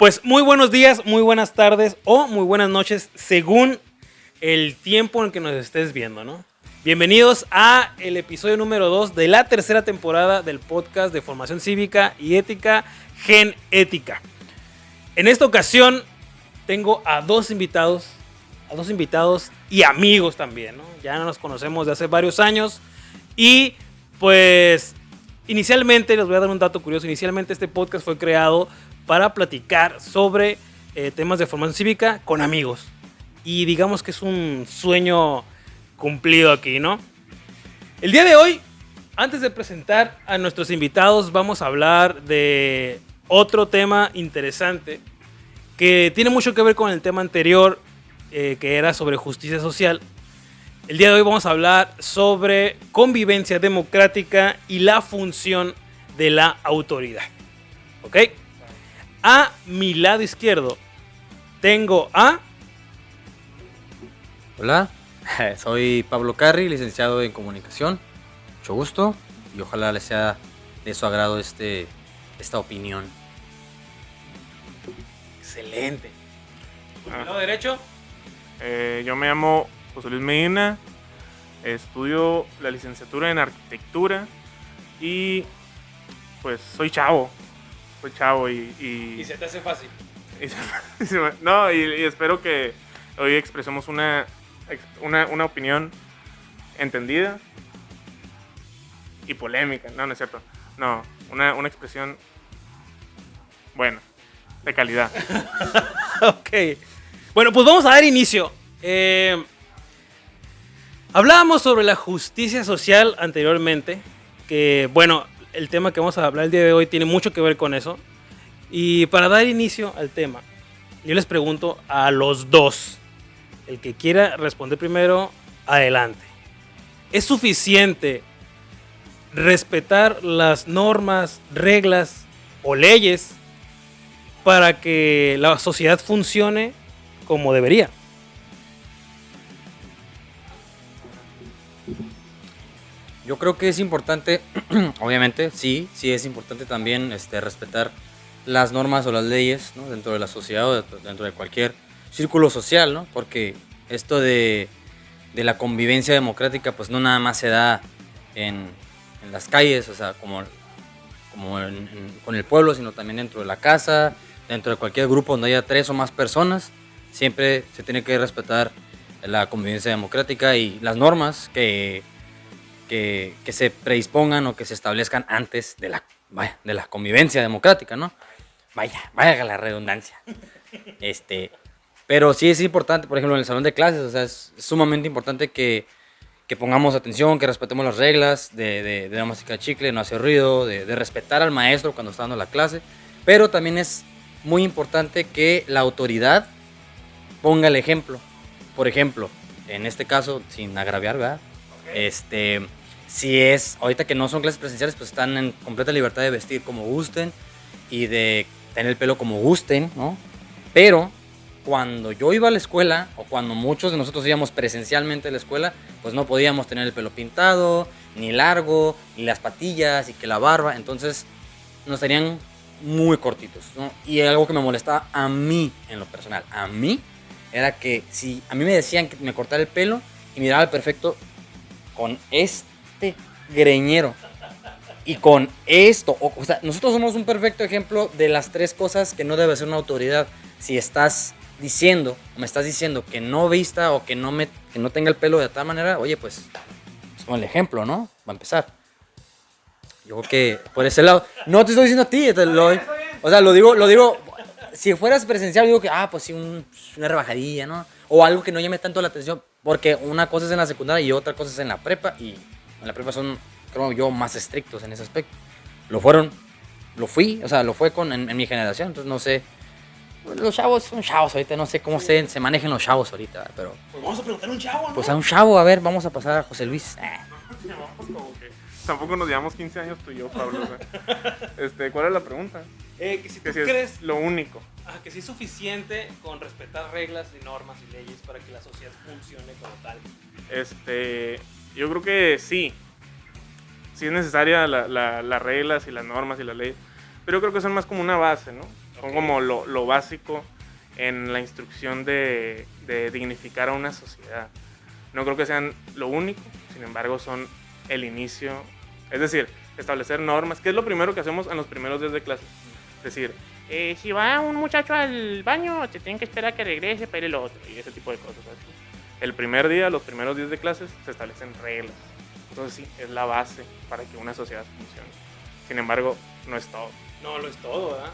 Pues muy buenos días, muy buenas tardes o muy buenas noches según el tiempo en el que nos estés viendo, ¿no? Bienvenidos a el episodio número 2 de la tercera temporada del podcast de formación cívica y ética, Gen Ética. En esta ocasión tengo a dos invitados y amigos también, ¿no? Ya nos conocemos de hace varios años y pues inicialmente, les voy a dar un dato curioso, inicialmente este podcast fue creado para platicar sobre temas de formación cívica con amigos. Y digamos que es un sueño cumplido aquí, ¿no? El día de hoy, antes de presentar a nuestros invitados, vamos a hablar de otro tema interesante que tiene mucho que ver con el tema anterior, que era sobre justicia social. El día de hoy vamos a hablar sobre convivencia democrática y la función de la autoridad. ¿Ok? A mi lado izquierdo tengo a... Hola, soy Pablo Carri, licenciado en comunicación. Mucho gusto y ojalá les sea de su agrado esta opinión. Excelente. ¿A mi lado derecho? Yo me llamo José Luis Medina, estudio la licenciatura en arquitectura y pues soy chavo Y se te hace fácil. y espero que hoy expresemos una opinión entendida y polémica. No es cierto. No, una expresión buena, de calidad. Ok. Bueno, pues vamos a dar inicio. Hablábamos sobre la justicia social anteriormente, que bueno, el tema que vamos a hablar el día de hoy tiene mucho que ver con eso. Y para dar inicio al tema, yo les pregunto a los dos, el que quiera responder primero, adelante. ¿Es suficiente respetar las normas, reglas o leyes para que la sociedad funcione como debería? Yo creo que es importante, obviamente, sí es importante también respetar las normas o las leyes, ¿no? Dentro de la sociedad o dentro de cualquier círculo social, ¿no? Porque esto de la convivencia democrática pues no nada más se da en las calles, o sea, como con el pueblo, sino también dentro de la casa, dentro de cualquier grupo donde haya 3 o más personas. Siempre se tiene que respetar la convivencia democrática y las normas que se predispongan o que se establezcan antes de la convivencia democrática, ¿no? Vaya la redundancia. Pero sí es importante, por ejemplo, en el salón de clases, o sea, es sumamente importante que pongamos atención, que respetemos las reglas de la música chicle, no hacer ruido, de respetar al maestro cuando está dando la clase. Pero también es muy importante que la autoridad ponga el ejemplo. Por ejemplo, en este caso, sin agraviar, ¿verdad? Okay. Si es, ahorita que no son clases presenciales, pues están en completa libertad de vestir como gusten y de tener el pelo como gusten, ¿no? Pero cuando yo iba a la escuela, o cuando muchos de nosotros íbamos presencialmente a la escuela, pues no podíamos tener el pelo pintado, ni largo, ni las patillas, y que la barba. Entonces nos estarían muy cortitos, ¿no? Y algo que me molestaba a mí, en lo personal, a mí, era que si a mí me decían que me cortara el pelo y me daba perfecto con greñero y con esto, o sea, nosotros somos un perfecto ejemplo de las 3 cosas que no debe hacer una autoridad. Si estás diciendo, o me estás diciendo que no vista o que no tenga el pelo de tal manera, oye, pues con el ejemplo, ¿no? Va a empezar. Yo creo que por ese lado, no te estoy diciendo a ti, o sea, lo digo, si fueras presencial, digo que, pues sí, una rebajadilla, ¿no? O algo que no llame tanto la atención, porque una cosa es en la secundaria y otra cosa es en la prepa, y en la prepa son, creo yo, más estrictos en ese aspecto. Lo fui, o sea, lo fue en mi generación, entonces no sé. Los chavos son chavos ahorita, no sé cómo se manejan los chavos ahorita, pero... Pues vamos a preguntarle a un chavo, ¿no? Pues a un chavo, a ver, vamos a pasar a José Luis. Tampoco nos llevamos 15 años tú y yo, Pablo. O sea. ¿Cuál es la pregunta? Que si tú si crees... Es lo único. Que si es suficiente con respetar reglas y normas y leyes para que la sociedad funcione como tal. Yo creo que sí. Sí es necesaria las reglas y las normas y las leyes. Pero yo creo que son más como una base, ¿no? son como lo básico en la instrucción de dignificar a una sociedad. No creo que sean lo único, sin embargo son el inicio. Es decir, establecer normas, que es lo primero que hacemos en los primeros días de clase. Es decir, si va un muchacho al baño, te tienen que esperar a que regrese para ir el otro, y ese tipo de cosas. ¿Sabes? El primer día, los primeros días de clases, se establecen reglas. Entonces sí, es la base para que una sociedad funcione. Sin embargo, no es todo. No lo es todo, ¿verdad?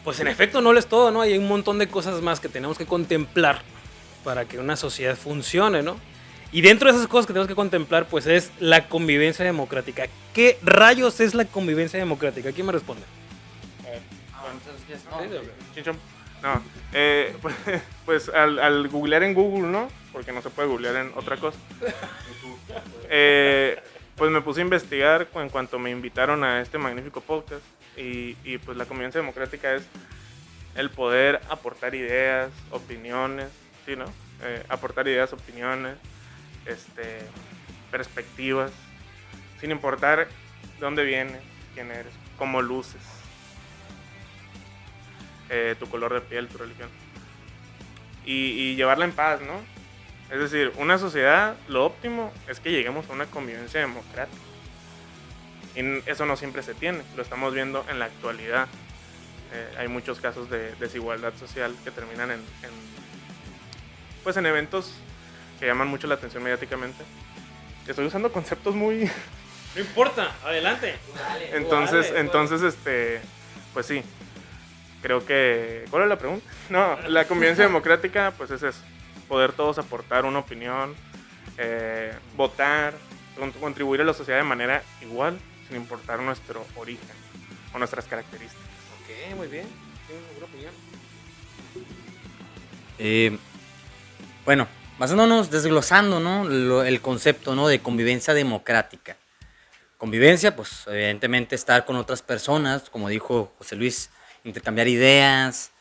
Pues en efecto no lo es todo, ¿no? Hay un montón de cosas más que tenemos que contemplar para que una sociedad funcione, ¿no? Y dentro de esas cosas que tenemos que contemplar, pues es la convivencia democrática. ¿Qué rayos es la convivencia democrática? ¿Quién me responde? Chinchón. No, pues al googlear en Google, ¿no? Porque no se puede googlear en otra cosa. Pues me puse a investigar en cuanto me invitaron a este magnífico podcast. Y pues la convivencia democrática es el poder aportar ideas, opiniones, ¿sí, no? Aportar ideas, opiniones, perspectivas, sin importar de dónde vienes, quién eres, cómo luces, tu color de piel, tu religión. Y llevarla en paz, ¿no? Es decir, una sociedad, lo óptimo es que lleguemos a una convivencia democrática. Y eso no siempre se tiene, lo estamos viendo en la actualidad. Hay muchos casos de desigualdad social que terminan en eventos que llaman mucho la atención mediáticamente. Estoy usando conceptos muy... No importa, adelante. Entonces, pues sí, creo que... ¿Cuál es la pregunta? No, la convivencia democrática, pues es eso, poder todos aportar una opinión, votar, contribuir a la sociedad de manera igual, sin importar nuestro origen o nuestras características. Ok, muy bien. ¿Tienes alguna opinión? Bueno, basándonos, desglosando, ¿no? El concepto, ¿no? De convivencia democrática. Convivencia, pues evidentemente estar con otras personas, como dijo José Luis, intercambiar ideas,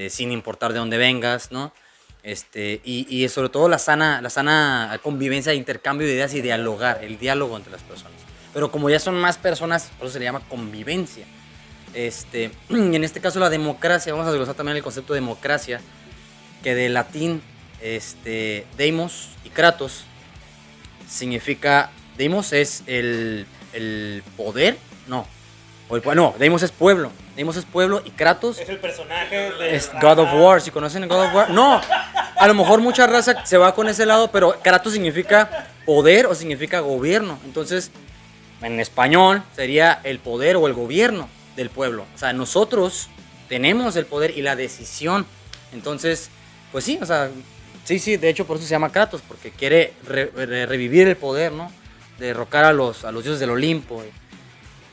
sin importar de dónde vengas, ¿no? Y sobre todo la sana convivencia de intercambio de ideas y dialogar, el diálogo entre las personas. Pero como ya son más personas, por eso se le llama convivencia. Y en este caso la democracia, vamos a desglosar también el concepto de democracia, que de latín, deimos y kratos, significa, deimos es el poder, no, deimos es pueblo y kratos Es el personaje de... es God of War, si conocen God of War, no, a lo mejor mucha raza se va con ese lado, pero kratos significa poder o significa gobierno, entonces en español sería el poder o el gobierno del pueblo, o sea, nosotros tenemos el poder y la decisión, entonces, pues sí, o sea, sí, de hecho por eso se llama Kratos, porque quiere revivir el poder, ¿no? Derrocar a los dioses del Olimpo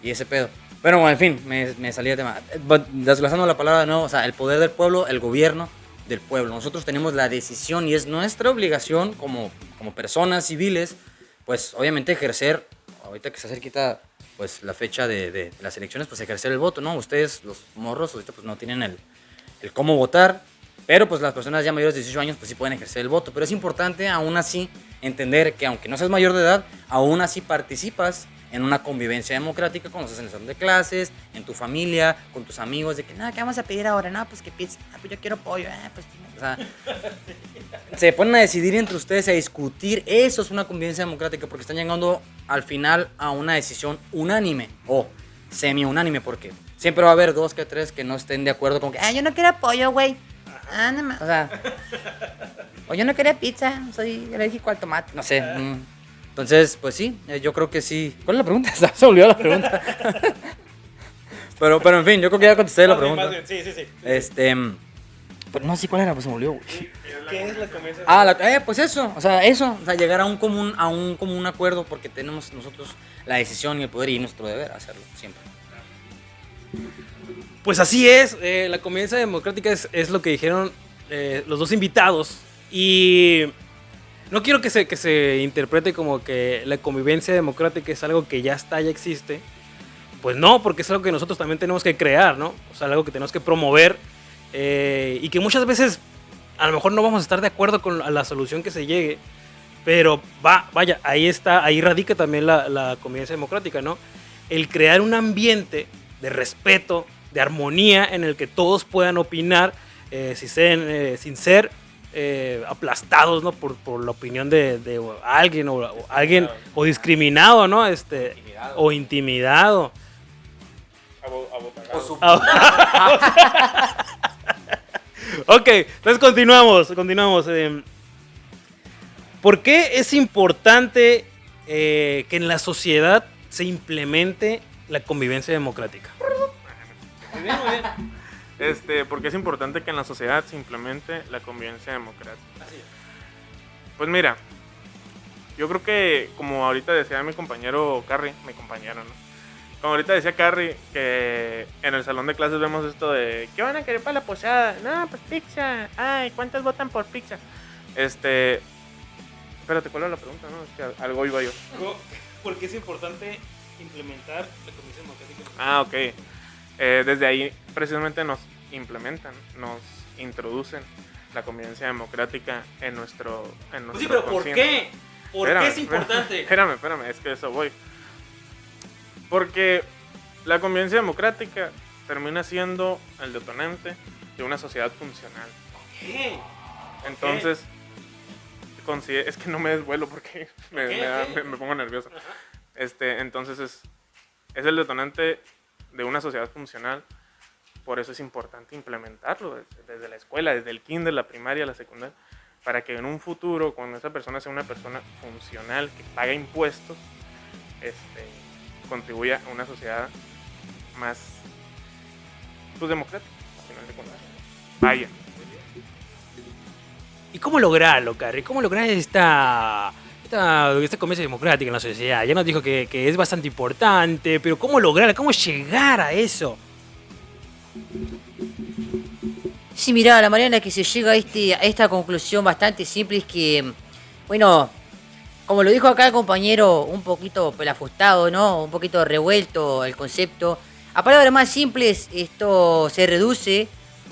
y ese pedo. Bueno, en fin, me salí de tema. Desglosando la palabra de nuevo, o sea, el poder del pueblo, el gobierno del pueblo. Nosotros tenemos la decisión y es nuestra obligación como personas civiles, pues obviamente ejercer, ahorita que se acerquita pues la fecha de las elecciones, pues ejercer el voto, ¿no? Ustedes, los morros, ahorita pues no tienen el cómo votar, pero pues las personas ya mayores de 18 años pues sí pueden ejercer el voto. Pero es importante aún así entender que aunque no seas mayor de edad, aún así participas en una convivencia democrática cuando estás en el salón de clases, en tu familia, con tus amigos, de que nada, ¿qué vamos a pedir ahora? No, pues que pizza, pues yo quiero pollo, pues, o sea, se ponen a decidir entre ustedes, a discutir, eso es una convivencia democrática porque están llegando al final a una decisión unánime o semi-unánime, porque siempre va a haber 2 que 3 que no estén de acuerdo con que, yo no quiero pollo, güey. No más. O sea, o yo no quería pizza, soy alérgico al tomate, no sé. Entonces, pues sí, yo creo que sí. ¿Cuál es la pregunta? Se olvidó la pregunta. pero en fin, yo creo que ya contesté la pregunta. Sí. Pero no sé cuál era, pues se me olvidó, güey. ¿Qué es la convivencia? Pues eso, llegar a un común acuerdo porque tenemos nosotros la decisión y el poder y nuestro deber hacerlo siempre. Pues así es, la convivencia democrática es lo que dijeron los dos invitados. Y no quiero que se interprete como que la convivencia democrática es algo que ya está, ya existe. Pues no, porque es algo que nosotros también tenemos que crear, ¿no? O sea, algo que tenemos que promover y que muchas veces a lo mejor no vamos a estar de acuerdo con la solución que se llegue. Pero vaya, ahí radica también la convivencia democrática, ¿no? El crear un ambiente de respeto, de armonía en el que todos puedan opinar sin ser aplastados, ¿no? por la opinión de alguien o alguien o discriminado, ¿no? O intimidado. Ok, entonces continuamos. ¿Por qué es importante que en la sociedad se implemente la convivencia democrática? Muy bien. Porque es importante que en la sociedad se implemente la convivencia democrática. Pues mira, yo creo que como ahorita decía mi compañero Carrie, ¿no? Como ahorita decía Carrie, que en el salón de clases vemos esto de ¿qué van a querer para la posada? No, pues pizza. Ay, ¿cuántos votan por pizza? Espérate, ¿cuál era la pregunta? No, es que algo iba yo. ¿Por qué es importante implementar la convivencia democrática? Ok. Desde ahí precisamente nos implementan, nos introducen la convivencia democrática en nuestro Sí, pero ¿por qué? ¿Por qué es importante? Espérame, es que eso voy. Porque la convivencia democrática termina siendo el detonante de una sociedad funcional. ¿Qué? Entonces, es que no me desvuelo porque me pongo nervioso. Entonces es el detonante de una sociedad funcional. Por eso es importante implementarlo desde la escuela, desde el kinder, la primaria, la secundaria, para que en un futuro, cuando esa persona sea una persona funcional, que paga impuestos, contribuya a una sociedad más democrática, al final de cuentas. Vaya. ¿Y cómo lograrlo, Carrie? ¿Cómo lograr esta convivencia democrática en la sociedad? Ya nos dijo que es bastante importante, pero ¿cómo lograrla? ¿Cómo llegar a eso? Sí, mirá, la manera en la que se llega a esta conclusión bastante simple es que, bueno, como lo dijo acá el compañero, un poquito pelafustado, ¿no? Un poquito revuelto el concepto. A palabras más simples, esto se reduce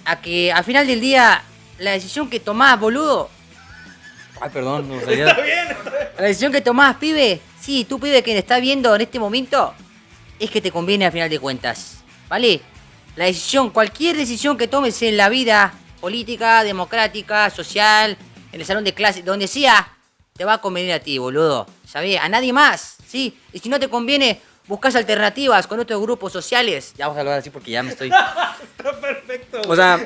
a que al final del día, la decisión que tomás, boludo. Ay, perdón, no sabía. Está bien. La decisión que tomás, pibe, sí, tú, pibe, que me estás viendo en este momento, es que te conviene al final de cuentas, ¿vale? La decisión, cualquier decisión que tomes en la vida política, democrática, social, en el salón de clase, donde sea, te va a convenir a ti, boludo, ¿sabés? A nadie más, ¿sí? Y si no te conviene, buscas alternativas con otros grupos sociales. Ya vamos a hablar así porque ya me estoy... Está perfecto. O sea,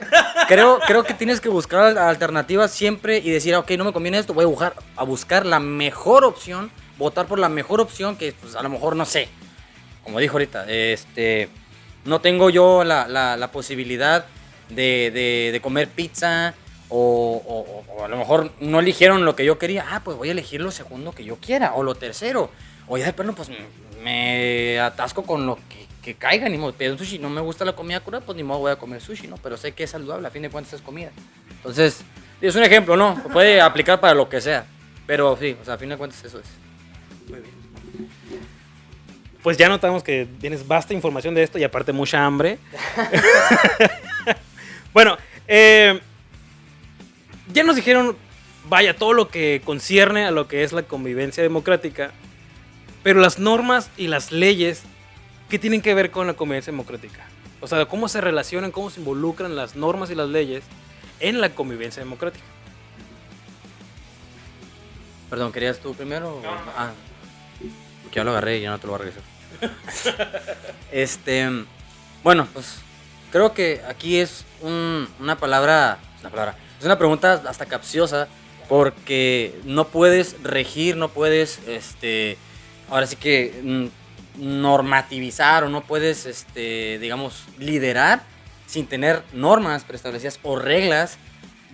creo que tienes que buscar alternativas siempre y decir, ok, no me conviene esto, voy a buscar la mejor opción, votar por la mejor opción que, pues, a lo mejor, no sé, como dijo ahorita, no tengo yo la posibilidad de comer pizza o a lo mejor no eligieron lo que yo quería. Pues voy a elegir lo segundo que yo quiera o lo tercero. O ya de plano pues me atasco con lo que caiga. Ni modo, pido sushi, no me gusta la comida cruda, pues ni modo voy a comer sushi, ¿no? Pero sé que es saludable, a fin de cuentas es comida. Entonces, es un ejemplo, ¿no? Puede aplicar para lo que sea. Pero sí, o sea, a fin de cuentas eso es. Muy bien. Pues ya notamos que tienes vasta información de esto y aparte mucha hambre. Bueno, ya nos dijeron, vaya, todo lo que concierne a lo que es la convivencia democrática, pero las normas y las leyes, ¿qué tienen que ver con la convivencia democrática? O sea, ¿cómo se relacionan, cómo se involucran las normas y las leyes en la convivencia democrática? Perdón, ¿querías tú primero? No. Porque ya lo agarré y ya no te lo voy a regresar. Bueno, pues creo que aquí es una pregunta hasta capciosa, porque no puedes regir, no puedes ahora sí que normativizar o no puedes digamos liderar sin tener normas preestablecidas o reglas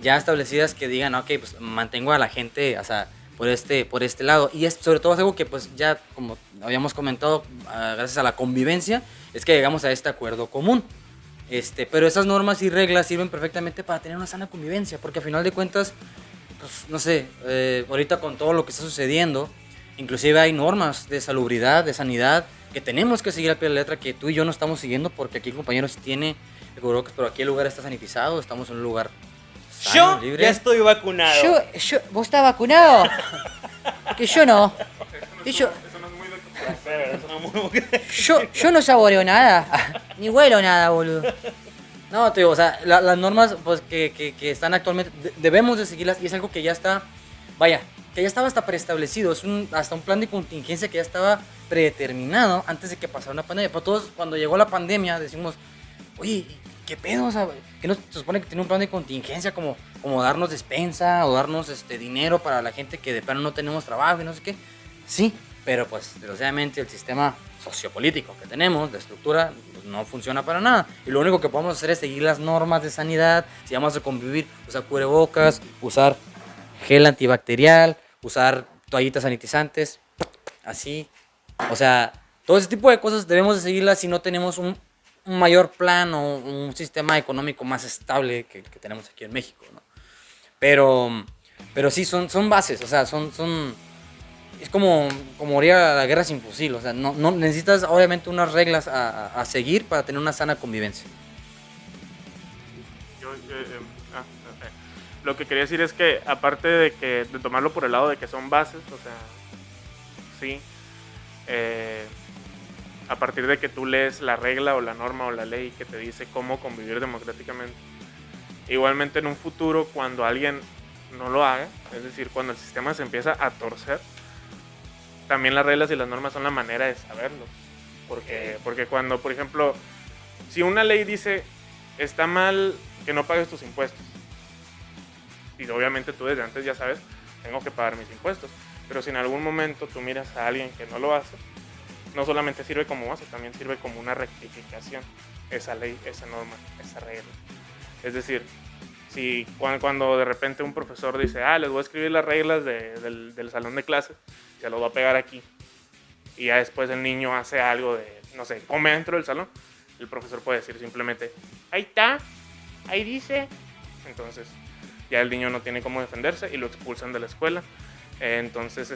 ya establecidas que digan, ok, pues mantengo a la gente, o sea, por este lado. Y es sobre todo algo que pues ya, como habíamos comentado, gracias a la convivencia, es que llegamos a este acuerdo común. Pero esas normas y reglas sirven perfectamente para tener una sana convivencia, porque a final de cuentas, pues no sé, ahorita con todo lo que está sucediendo, inclusive hay normas de salubridad, de sanidad, que tenemos que seguir al pie de la letra, que tú y yo no estamos siguiendo, porque aquí el compañero sí tiene, pero aquí el lugar está sanitizado, estamos en un lugar sano, yo libre. Ya estoy vacunado. ¿Vos estás vacunado? Que yo no. Eso no es muy de... Yo no saboreo nada. Ni huelo nada, boludo. No, te digo, o sea, las normas pues, que están actualmente, debemos de seguirlas y es algo que ya está, vaya, que ya estaba hasta preestablecido, es hasta un plan de contingencia que ya estaba predeterminado antes de que pasara una pandemia. Pero todos, cuando llegó la pandemia, decimos, oye, ¿qué pedo? O sea, que no se supone que tiene un plan de contingencia como darnos despensa o darnos dinero para la gente que de plano no tenemos trabajo y no sé qué. Sí, pero pues desgraciadamente el sistema sociopolítico que tenemos, de estructura, pues, no funciona para nada. Y lo único que podemos hacer es seguir las normas de sanidad, si vamos a convivir, usar cubrebocas, usar gel antibacterial, usar toallitas sanitizantes, así. O sea, todo ese tipo de cosas debemos de seguirlas si no tenemos un mayor plan o un sistema económico más estable que tenemos aquí en México, ¿no? Pero sí, son bases, o sea, es como haría la guerra sin fusil, o sea, no necesitas obviamente unas reglas a seguir para tener una sana convivencia. Lo que quería decir es que aparte de tomarlo por el lado de que son bases, o sea, sí, a partir de que tú lees la regla o la norma o la ley que te dice cómo convivir democráticamente, igualmente en un futuro cuando alguien no lo haga, es decir, cuando el sistema se empieza a torcer, también las reglas y las normas son la manera de saberlo. Porque cuando, por ejemplo, si una ley dice está mal que no pagues tus impuestos, y obviamente tú desde antes ya sabes, tengo que pagar mis impuestos, pero si en algún momento tú miras a alguien que no lo hace, no solamente sirve como base, también sirve como una rectificación, esa ley, esa norma, esa regla. Es decir, si cuando de repente un profesor dice, les voy a escribir las reglas del salón de clases, se lo voy a pegar aquí, y ya después el niño hace algo de, no sé, come dentro del salón, el profesor puede decir simplemente, ahí está, ahí dice. Entonces ya el niño no tiene cómo defenderse y lo expulsan de la escuela. Entonces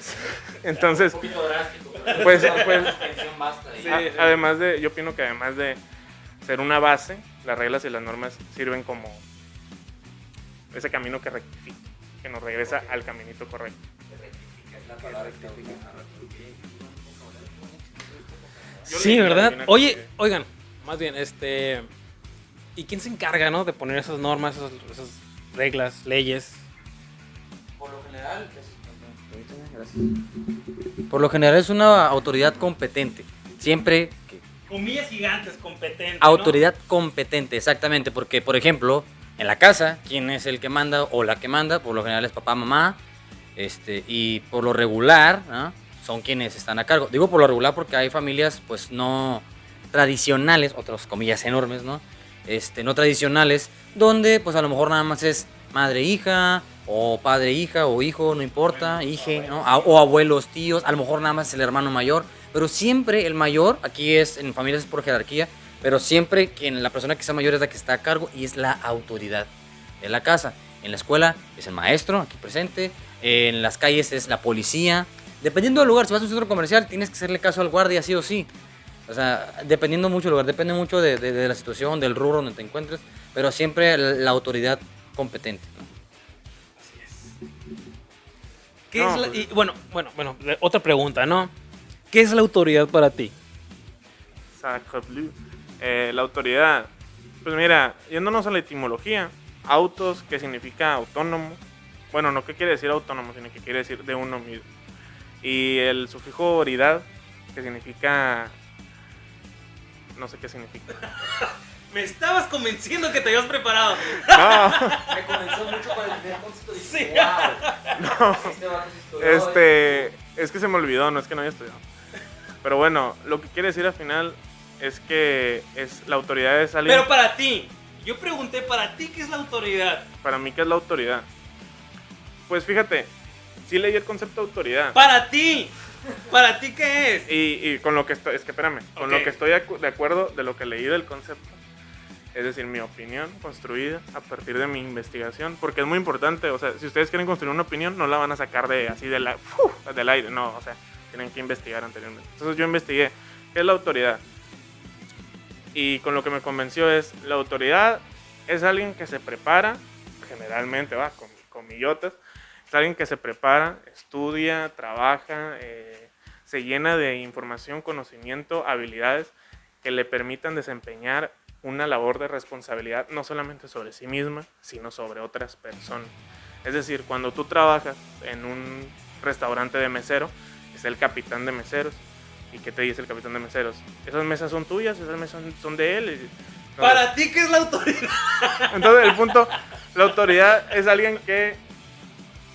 un poquito drástico, pues basta. Sí, además de, yo opino que además de ser una base, las reglas y las normas sirven como ese camino que rectifica, que nos regresa al caminito correcto. Sí, ¿verdad? Oye, oigan, más bien, ¿y quién se encarga, no, de poner esas normas, esas reglas, leyes? Por lo general es una autoridad competente. Siempre que Comillas gigantes, competente, autoridad competente, exactamente, porque por ejemplo, en la casa, ¿quién es el que manda o la que manda? Por lo general es papá, mamá, y por lo regular, ¿no? Son quienes están a cargo. Digo por lo regular porque hay familias pues no tradicionales, otras comillas enormes, ¿no? No tradicionales, donde pues a lo mejor nada más es madre, hija, o padre, hija, o hijo, no importa, hije, ¿no? O abuelos, tíos, a lo mejor nada más es el hermano mayor, pero siempre el mayor, aquí es en familias es por jerarquía, pero siempre la persona que sea mayor es la que está a cargo y es la autoridad de la casa. En la escuela es el maestro, aquí presente, en las calles es la policía. Dependiendo del lugar, si vas a un centro comercial, tienes que hacerle caso al guardia sí o sí. O sea, dependiendo mucho del lugar, depende mucho de la situación, del rubro donde te encuentres, pero siempre la autoridad competente, ¿no? ¿Qué es y bueno, otra pregunta, ¿no? ¿Qué es la autoridad para ti? Sacre bleu. La autoridad, pues mira, yéndonos a la etimología, autos, que significa autónomo, bueno, no que quiere decir autónomo, sino que quiere decir de uno mismo. Y el sufijo oridad, que significa, no sé qué significa. Me estabas convenciendo que te habías preparado. No, Me convenció mucho para el primer concepto. Sí. Wow. es que se me olvidó, no es que no haya estudiado. Pero bueno, lo que quiere decir al final es que la autoridad es alguien. Pero para ti, yo pregunté para ti qué es la autoridad. Para mí, ¿qué es la autoridad? Pues fíjate, sí leí el concepto de autoridad. Para ti qué es. Y con lo que estoy, es que espérame, con lo que estoy de acuerdo de lo que leí del concepto, es decir, mi opinión construida a partir de mi investigación, porque es muy importante, o sea, si ustedes quieren construir una opinión, no la van a sacar del aire, no, o sea, tienen que investigar anteriormente. Entonces yo investigué, ¿qué es la autoridad? Y con lo que me convenció es, la autoridad es alguien que se prepara, generalmente, con comillotas, es alguien que se prepara, estudia, trabaja, se llena de información, conocimiento, habilidades que le permitan desempeñar una labor de responsabilidad no solamente sobre sí misma, sino sobre otras personas. Es decir, cuando tú trabajas en un restaurante de mesero, es el capitán de meseros. ¿Y qué te dice el capitán de meseros? Esas mesas son tuyas, esas mesas son de él. Entonces, ¿Para ti qué es la autoridad? entonces, el punto, la autoridad es alguien que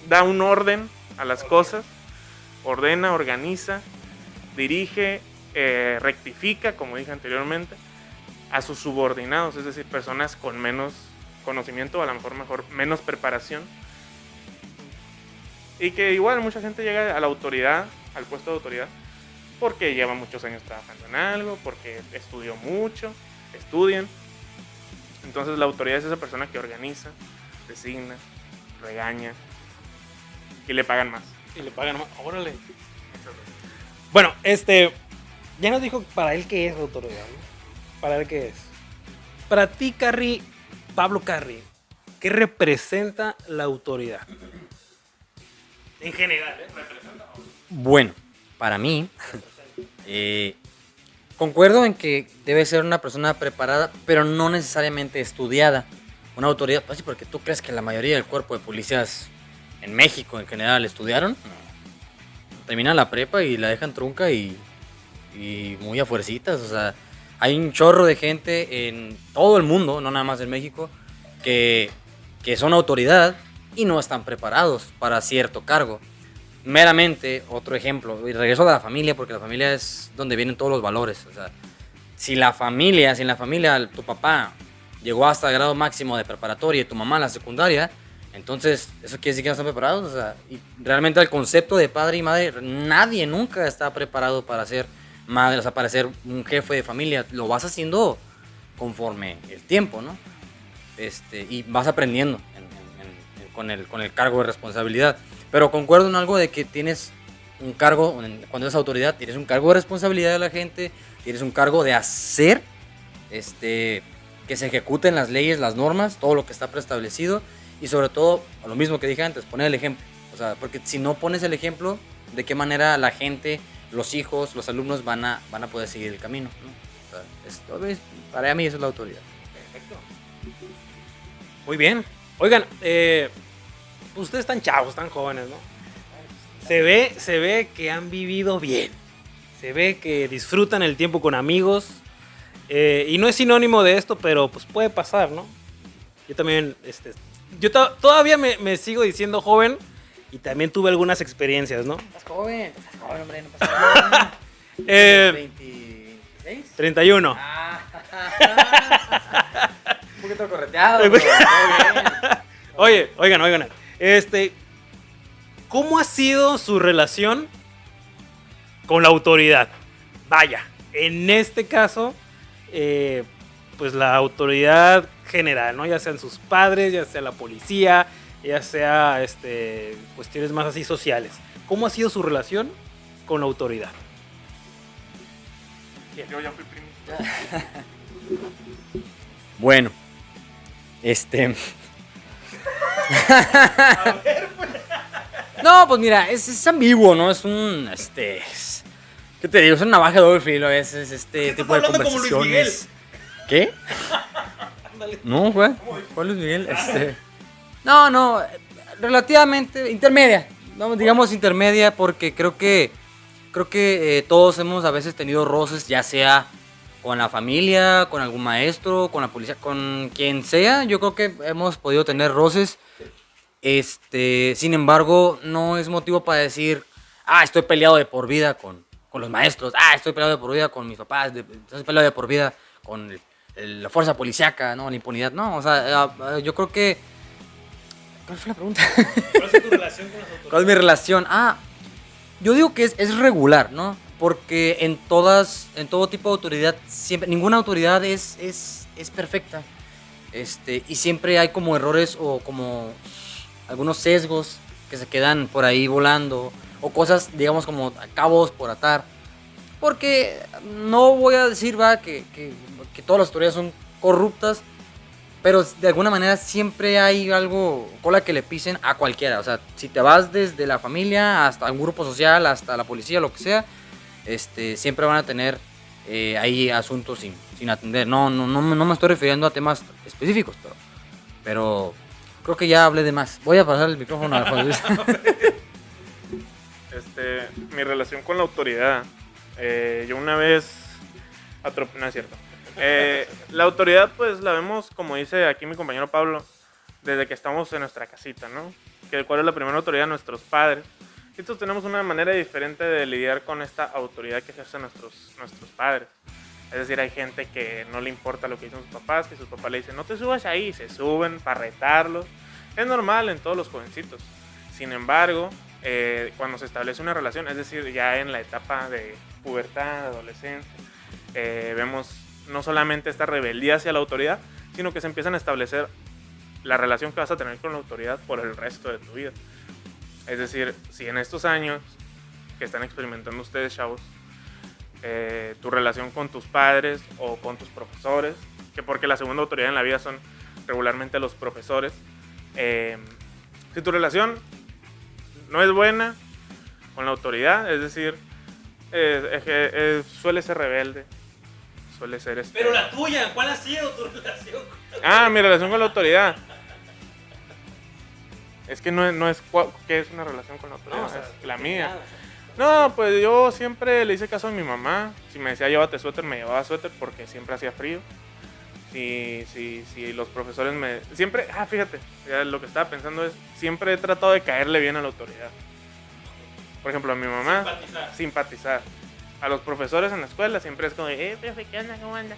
da un orden a las cosas, ordena, organiza, dirige, rectifica, como dije anteriormente, a sus subordinados, es decir, personas con menos conocimiento, o a lo mejor menos preparación. Y que igual mucha gente llega a la autoridad, al puesto de autoridad, porque lleva muchos años trabajando en algo, porque estudió mucho, estudian. Entonces la autoridad es esa persona que organiza, designa, regaña y le pagan más. Y le pagan más. Órale. Bueno, ya nos dijo para él qué es la autoridad, ¿no? Para él qué es. Para ti, Carrie, Pablo Carrie, ¿qué representa la autoridad? En general, ¿eh? Bueno, para mí, concuerdo en que debe ser una persona preparada, pero no necesariamente estudiada. Una autoridad, pues sí, porque tú crees que la mayoría del cuerpo de policías en México en general estudiaron. No. Terminan la prepa y la dejan trunca y muy a fuercitas. O sea, hay un chorro de gente en todo el mundo, no nada más en México, que son autoridad y no están preparados para cierto cargo. Meramente, otro ejemplo, y regreso a la familia, porque la familia es donde vienen todos los valores. O sea, si en la familia tu papá llegó hasta el grado máximo de preparatoria y tu mamá la secundaria, entonces eso quiere decir que no están preparados. O sea, y realmente el concepto de padre y madre, nadie nunca está preparado para ser madre, o sea, para ser un jefe de familia. Lo vas haciendo conforme el tiempo, ¿no? Y vas aprendiendo con el cargo de responsabilidad. Pero concuerdo en algo de que tienes un cargo, cuando eres autoridad, tienes un cargo de responsabilidad de la gente, tienes un cargo de hacer que se ejecuten las leyes, las normas, todo lo que está preestablecido, y sobre todo, lo mismo que dije antes, poner el ejemplo. O sea, porque si no pones el ejemplo, ¿de qué manera la gente, los hijos, los alumnos van a poder seguir el camino, ¿no? O sea, para mí eso es la autoridad. Perfecto. Muy bien. Oigan, ustedes están chavos, están jóvenes, ¿no? Se ve que han vivido bien. Se ve que disfrutan el tiempo con amigos. Y no es sinónimo de esto, pero pues puede pasar, ¿no? Yo también, todavía me sigo diciendo joven y también tuve algunas experiencias, ¿no? Estás joven, hombre, no pasa nada. 26. 31. Un poquito correteado. Pero todo bien. Oigan. ¿Cómo ha sido su relación con la autoridad? Vaya, en este caso, pues la autoridad general, ¿no? Ya sean sus padres, ya sea la policía, ya sea cuestiones más así sociales. ¿Cómo ha sido su relación con la autoridad? Yo ya fui primo. Bueno, No, pues mira, es ambiguo, ¿no? Es un, ¿qué te digo? Es una navaja de doble filo, es este tipo de conversaciones. ¿Qué? No, güey. ¿Cuál Luis Miguel? No, relativamente intermedia. No, digamos intermedia porque creo que todos hemos a veces tenido roces, ya sea con la familia, con algún maestro, con la policía, con quien sea. Yo creo que hemos podido tener roces. Sin embargo, no es motivo para decir, estoy peleado de por vida con los maestros, estoy peleado de por vida con mis papás, estoy peleado de por vida con la fuerza policíaca, ¿no? La impunidad, no, o sea, yo creo que... ¿Cuál fue la pregunta? ¿Cuál es tu relación con las autoridades? ¿Cuál es mi relación? Yo digo que es regular, ¿no? Porque en todo tipo de autoridad, siempre, ninguna autoridad es perfecta. Y siempre hay como errores o como algunos sesgos que se quedan por ahí volando, o cosas, digamos, como cabos por atar. Porque no voy a decir, que todas las autoridades son corruptas, pero de alguna manera siempre hay algo, cola que le pisen a cualquiera. O sea, si te vas desde la familia hasta un grupo social, hasta la policía, lo que sea, siempre van a tener hay asuntos sin atender. No me estoy refiriendo a temas específicos, pero creo que ya hablé de más. Voy a pasar el micrófono a Juan Luis. Mi relación con la autoridad. Yo una vez... No es cierto. La autoridad, pues, la vemos, como dice aquí mi compañero Pablo, desde que estamos en nuestra casita, ¿no? ¿Cuál es la primera autoridad? Nuestros padres. Y nosotros tenemos una manera diferente de lidiar con esta autoridad que ejercen nuestros padres. Es decir, hay gente que no le importa lo que dicen sus papás, que sus papás le dicen, no te subas ahí, y se suben para retarlos. Es normal en todos los jovencitos. Sin embargo, cuando se establece una relación, es decir, ya en la etapa de pubertad, adolescencia, vemos no solamente esta rebeldía hacia la autoridad, sino que se empiezan a establecer la relación que vas a tener con la autoridad por el resto de tu vida. Es decir, si en estos años que están experimentando ustedes, chavos, tu relación con tus padres o con tus profesores, que porque la segunda autoridad en la vida son regularmente los profesores, si tu relación no es buena con la autoridad, es decir, suele ser rebelde, suele ser Pero la tuya, ¿cuál ha sido tu relación? Mi relación con la autoridad. Es que no es ¿qué es una relación con la autoridad? No, o sea, es la mía. No, pues yo siempre le hice caso a mi mamá. Si me decía llévate suéter, me llevaba suéter porque siempre hacía frío. Si los profesores me... Siempre, fíjate, ya lo que estaba pensando es, siempre he tratado de caerle bien a la autoridad. Por ejemplo, a mi mamá, simpatizar. A los profesores en la escuela siempre es como, profe, ¿qué onda? ¿Cómo anda?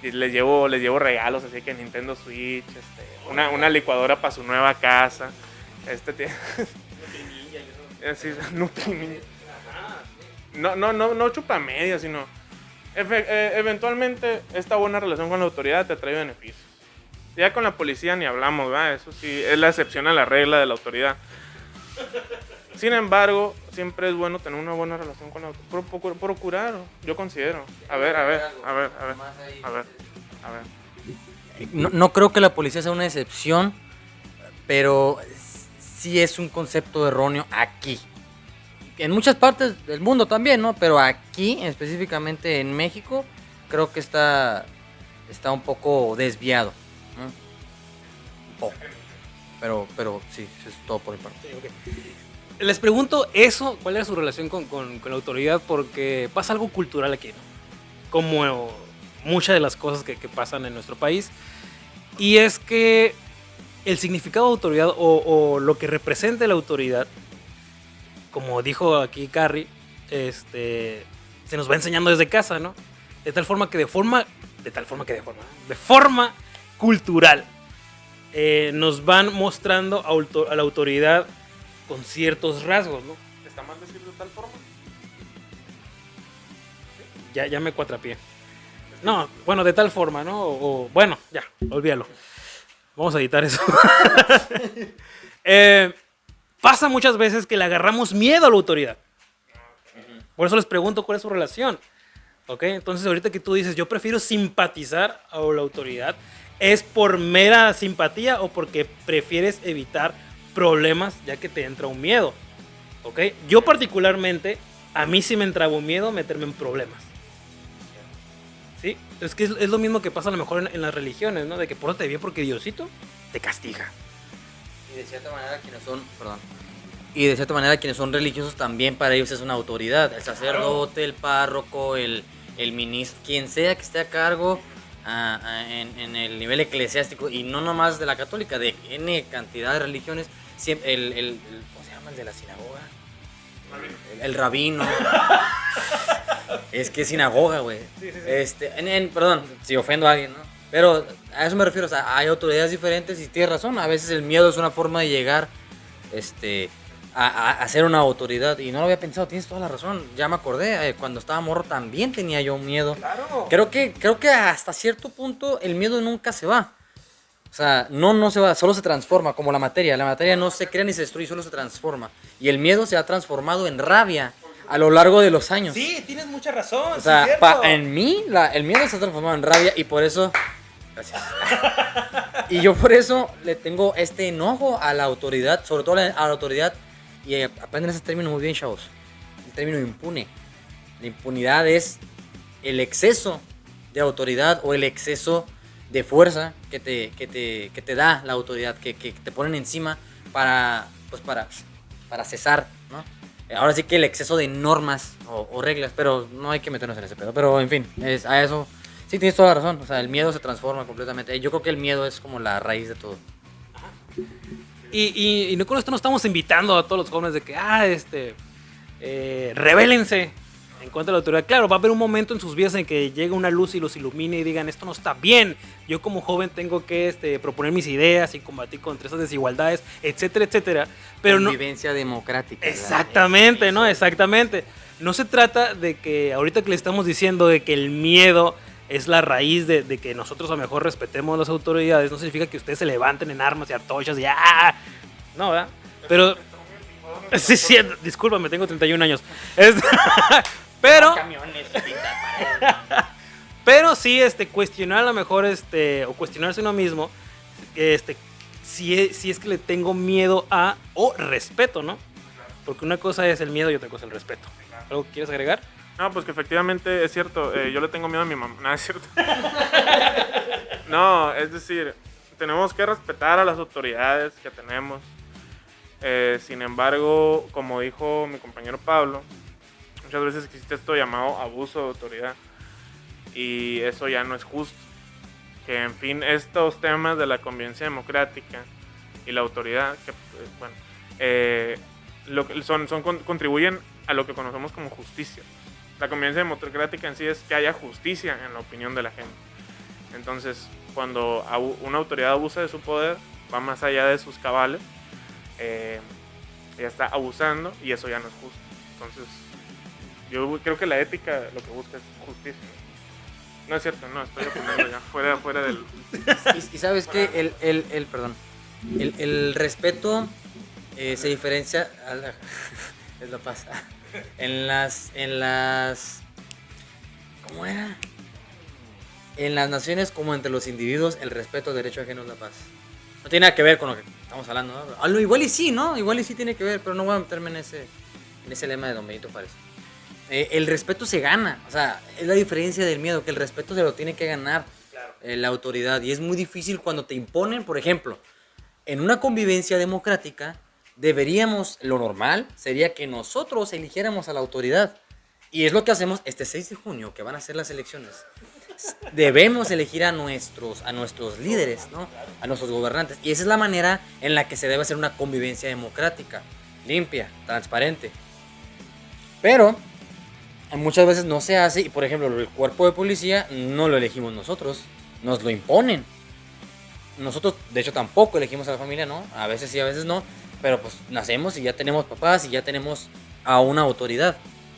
Y les llevo regalos, así que Nintendo Switch, una licuadora para su nueva casa. Nutri-Ninja. No chupa media, sino eventualmente esta buena relación con la autoridad te trae beneficios. Ya con la policía ni hablamos, ¿verdad? Eso sí, es la excepción a la regla de la autoridad. Sin embargo, siempre es bueno tener una buena relación con la autoridad. Procurar, yo considero. A ver. No creo que la policía sea una excepción, pero sí es un concepto erróneo aquí. En muchas partes del mundo también, ¿no? Pero aquí, específicamente en México, creo que está un poco desviado, ¿no? Un poco. Pero sí, eso es todo por mi parte. Sí, okay. Les pregunto eso, ¿cuál era su relación con la autoridad? Porque pasa algo cultural aquí, ¿no? Como muchas de las cosas que pasan en nuestro país. Y es que el significado de autoridad o lo que representa la autoridad, como dijo aquí Carrie, se nos va enseñando desde casa, ¿no? De forma cultural, nos van mostrando a la autoridad con ciertos rasgos, ¿no? ¿Está mal decir de tal forma? Ya me cuatrapié. No, bueno, de tal forma, ¿no? Bueno, ya, olvídalo. Vamos a editar eso. Pasa muchas veces que le agarramos miedo a la autoridad. Por eso les pregunto cuál es su relación. ¿Ok? Entonces, ahorita que tú dices, yo prefiero simpatizar a la autoridad, ¿es por mera simpatía o porque prefieres evitar problemas ya que te entra un miedo? ¿Ok? Yo particularmente, a mí sí me entraba un miedo meterme en problemas. ¿Sí? Es que es lo mismo que pasa a lo mejor en las religiones, ¿no? De que pórtate bien porque Diosito te castiga. Y de cierta manera quienes son religiosos también para ellos es una autoridad. El sacerdote, el párroco, el ministro, quien sea que esté a cargo en el nivel eclesiástico, y no nomás de la católica, de N cantidad de religiones, siempre ¿cómo se llama? El de la sinagoga. El rabino. Es que es sinagoga, güey. Sí. Perdón, si ofendo a alguien, ¿no? Pero a eso me refiero, o sea, hay autoridades diferentes y tienes razón. A veces el miedo es una forma de llegar a ser una autoridad. Y no lo había pensado, tienes toda la razón. Ya me acordé, cuando estaba morro también tenía yo miedo. Claro. Creo que hasta cierto punto el miedo nunca se va. O sea, no se va, solo se transforma, como la materia. La materia no se crea ni se destruye, solo se transforma. Y el miedo se ha transformado en rabia a lo largo de los años. Sí, tienes mucha razón. O sea, sí, cierto. En mí, el miedo se ha transformado en rabia y por eso... Gracias. Y yo por eso le tengo este enojo a la autoridad, sobre todo a la autoridad, y aprenden ese término muy bien, chavos. El término impune. La impunidad es el exceso de autoridad o el exceso de fuerza que te da la autoridad, que te ponen encima para cesar, ¿no? Ahora sí que el exceso de normas o reglas, pero no hay que meternos en ese pedo. Pero en fin, a eso sí tienes toda la razón. O sea, el miedo se transforma completamente. Yo creo que el miedo es como la raíz de todo. Y no con esto no estamos invitando a todos los jóvenes de que, rebélense en contra de la autoridad. Claro, va a haber un momento en sus vidas en que llegue una luz y los ilumine y digan, esto no está bien. Yo como joven tengo que proponer mis ideas y combatir contra esas desigualdades, etcétera, etcétera. Pero Convivencia democrática. Exactamente, ¿no? Exactamente. No se trata de que ahorita que le estamos diciendo de que el miedo es la raíz de que nosotros a lo mejor respetemos las autoridades, no significa que ustedes se levanten en armas y antorchas y ¡ah! No, ¿verdad? Pero sí, discúlpame, tengo 31 años. Pero pero sí cuestionar a lo mejor o cuestionarse uno mismo si es que le tengo miedo o respeto, ¿no? Porque una cosa es el miedo y otra cosa es el respeto. ¿Algo quieres agregar? No, pues que efectivamente es cierto. Yo le tengo miedo a mi mamá. No, es cierto. No, es decir, tenemos que respetar a las autoridades que tenemos. Sin embargo, como dijo mi compañero Pablo, muchas veces existe esto llamado abuso de autoridad. Y eso ya no es justo. Que en fin, estos temas de la convivencia democrática y la autoridad, que contribuyen a lo que conocemos como justicia. La convivencia democrática en sí es que haya justicia en la opinión de la gente. Entonces, cuando una autoridad abusa de su poder, va más allá de sus cabales, ella está abusando y eso ya no es justo. Entonces, yo creo que la ética lo que busca es justicia. No es cierto, no, estoy opinando ya, fuera del... Y sabes que el respeto se diferencia es la paz. En las ¿cómo era? En las naciones como entre los individuos, el respeto al derecho ajeno es la paz. No tiene nada que ver con lo que estamos hablando, ¿no? Igual y sí, ¿no? Igual y sí tiene que ver, pero no voy a meterme en ese lema de Don Benito Juárez. El respeto se gana, o sea, es la diferencia del miedo, que el respeto se lo tiene que ganar la autoridad. Y es muy difícil cuando te imponen, por ejemplo, en una convivencia democrática, lo normal sería que nosotros eligiéramos a la autoridad. Y es lo que hacemos este 6 de junio, que van a ser las elecciones. Debemos elegir a nuestros líderes, ¿no? A nuestros gobernantes. Y esa es la manera en la que se debe hacer una convivencia democrática, limpia, transparente. Pero muchas veces no se hace, y por ejemplo, el cuerpo de policía no lo elegimos nosotros, nos lo imponen. Nosotros, de hecho, tampoco elegimos a la familia, ¿no? A veces sí, a veces no. Pero pues nacemos y ya tenemos papás y ya tenemos a una autoridad,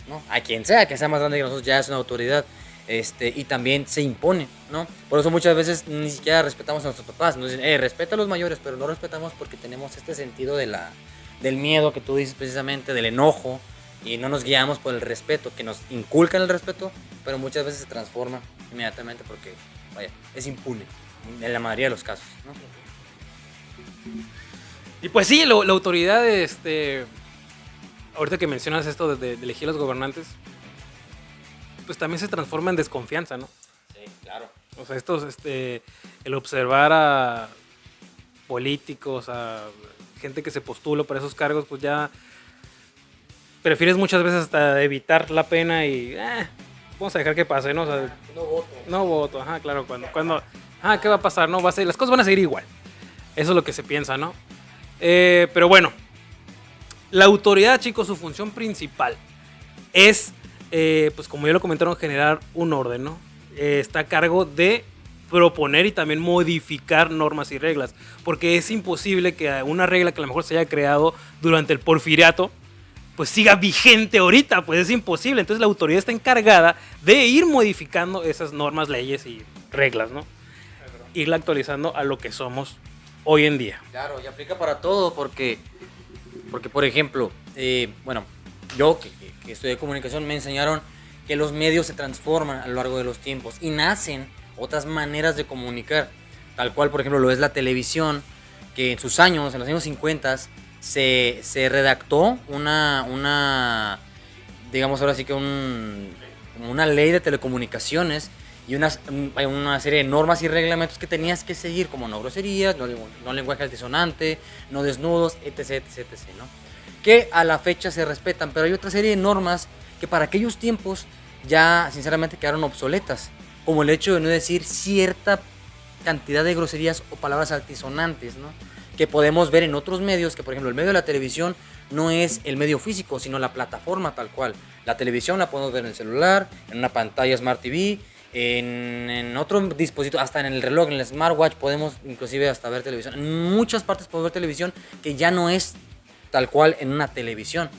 ¿no? A quien sea que sea más grande que nosotros ya es una autoridad. Y también se impone, ¿no? Por eso muchas veces ni siquiera respetamos a nuestros papás. Nos dicen, respeta a los mayores, pero no respetamos porque tenemos este sentido del miedo que tú dices precisamente, del enojo, y no nos guiamos por el respeto, que nos inculcan el respeto, pero muchas veces se transforma inmediatamente porque, vaya, es impune en la mayoría de los casos, ¿no? Y pues sí, la autoridad, ahorita que mencionas esto de elegir a los gobernantes, pues también se transforma en desconfianza, ¿no? Sí, claro. O sea, el observar a políticos, a gente que se postula para esos cargos, pues ya prefieres muchas veces hasta evitar la pena y vamos a dejar que pase, ¿no? O sea, no voto, ajá, claro, ¿qué va a pasar? No, las cosas van a seguir igual. Eso es lo que se piensa, ¿no? Pero bueno, la autoridad, chicos, su función principal es, pues como ya lo comentaron, generar un orden, ¿no? Está a cargo de proponer y también modificar normas y reglas, porque es imposible que una regla que a lo mejor se haya creado durante el porfiriato pues siga vigente ahorita, pues es imposible. Entonces la autoridad está encargada de ir modificando esas normas, leyes y reglas, ¿no? Irla actualizando a lo que somos hoy en día. Claro, y aplica para todo porque por ejemplo, yo que estudié comunicación me enseñaron que los medios se transforman a lo largo de los tiempos y nacen otras maneras de comunicar, tal cual por ejemplo lo es la televisión, que en los años 50 se redactó una digamos ahora sí que un como una ley de telecomunicaciones y hay una serie de normas y reglamentos que tenías que seguir, como no groserías, no lenguaje altisonante, no desnudos, etc, etc, etc, ¿no? Que a la fecha se respetan, pero hay otra serie de normas que para aquellos tiempos ya sinceramente quedaron obsoletas, como el hecho de no decir cierta cantidad de groserías o palabras altisonantes, ¿no? Que podemos ver en otros medios, que por ejemplo el medio de la televisión no es el medio físico, sino la plataforma tal cual. La televisión la podemos ver en el celular, en una pantalla Smart TV, en otro dispositivo, hasta en el reloj, en el smartwatch podemos inclusive hasta ver televisión. En muchas partes podemos ver televisión que ya no es tal cual en una televisión.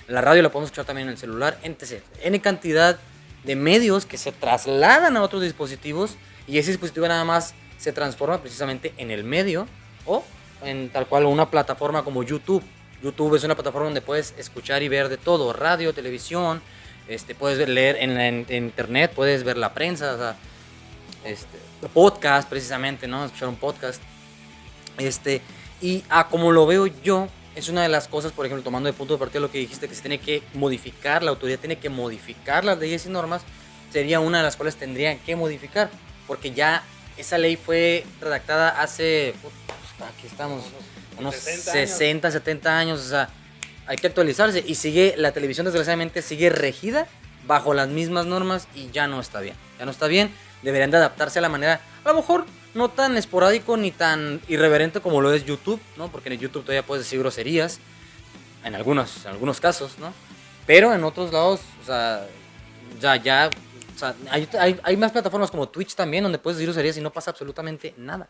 La radio la podemos escuchar también en el celular, etc. N cantidad de medios que se trasladan a otros dispositivos y ese dispositivo nada más se transforma precisamente en el medio o en tal cual una plataforma como YouTube. YouTube es una plataforma donde puedes escuchar y ver de todo, radio, televisión, puedes leer en internet, puedes ver la prensa, o sea, podcast precisamente, ¿no? Escuchar un podcast. Y como lo veo yo, es una de las cosas, por ejemplo, tomando de punto de partida lo que dijiste, que se tiene que modificar, la autoridad tiene que modificar las leyes y normas, sería una de las cuales tendrían que modificar, porque ya esa ley fue redactada hace, aquí estamos, unos 60, 70 años, o sea, hay que actualizarse y la televisión desgraciadamente sigue regida bajo las mismas normas y ya no está bien, deberían de adaptarse a la manera, a lo mejor no tan esporádico ni tan irreverente como lo es YouTube, ¿no? Porque en YouTube todavía puedes decir groserías, en algunos casos, ¿no? Pero en otros lados, o sea, o sea, hay más plataformas como Twitch también donde puedes decir groserías y no pasa absolutamente nada.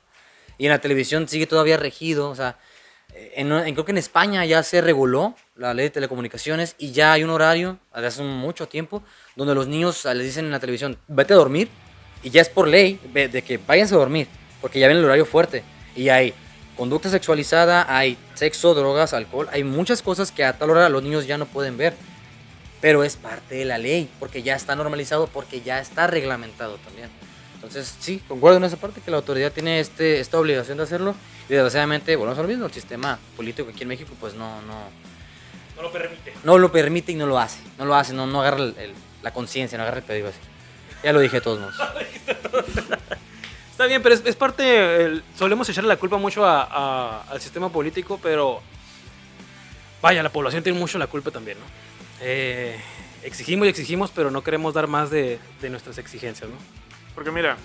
Y en la televisión sigue todavía regido, o sea, creo que en España ya se reguló la ley de telecomunicaciones y ya hay un horario, desde hace mucho tiempo, donde los niños les dicen en la televisión, vete a dormir, y ya es por ley de que váyanse a dormir, porque ya ven el horario fuerte, y hay conducta sexualizada, hay sexo, drogas, alcohol, hay muchas cosas que a tal hora los niños ya no pueden ver, pero es parte de la ley, porque ya está normalizado, porque ya está reglamentado también. Entonces, sí, concuerdo en esa parte que la autoridad tiene esta obligación de hacerlo. Y desgraciadamente, volvemos a lo mismo, el sistema político aquí en México pues no lo permite. No lo permite y no lo hace. No agarra la conciencia, no agarra el pedigro así. Ya lo dije de todos modos. Está bien, pero es parte, solemos echarle la culpa mucho al sistema político, pero vaya, la población tiene mucho la culpa también, ¿no? Exigimos, pero no queremos dar más de nuestras exigencias, ¿no? Porque mira,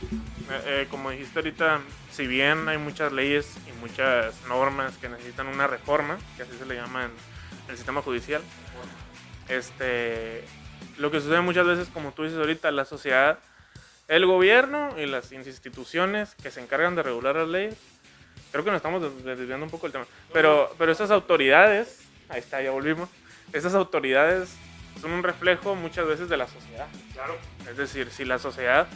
como dijiste ahorita, si bien hay muchas leyes y muchas normas que necesitan una reforma, que así se le llama en el sistema judicial, lo que sucede muchas veces, como tú dices ahorita, la sociedad, el gobierno y las instituciones que se encargan de regular las leyes, creo que nos estamos desviando un poco del tema, pero estas autoridades, ahí está, ya volvimos, estas autoridades son un reflejo muchas veces de la sociedad. Claro. Es decir, si la sociedad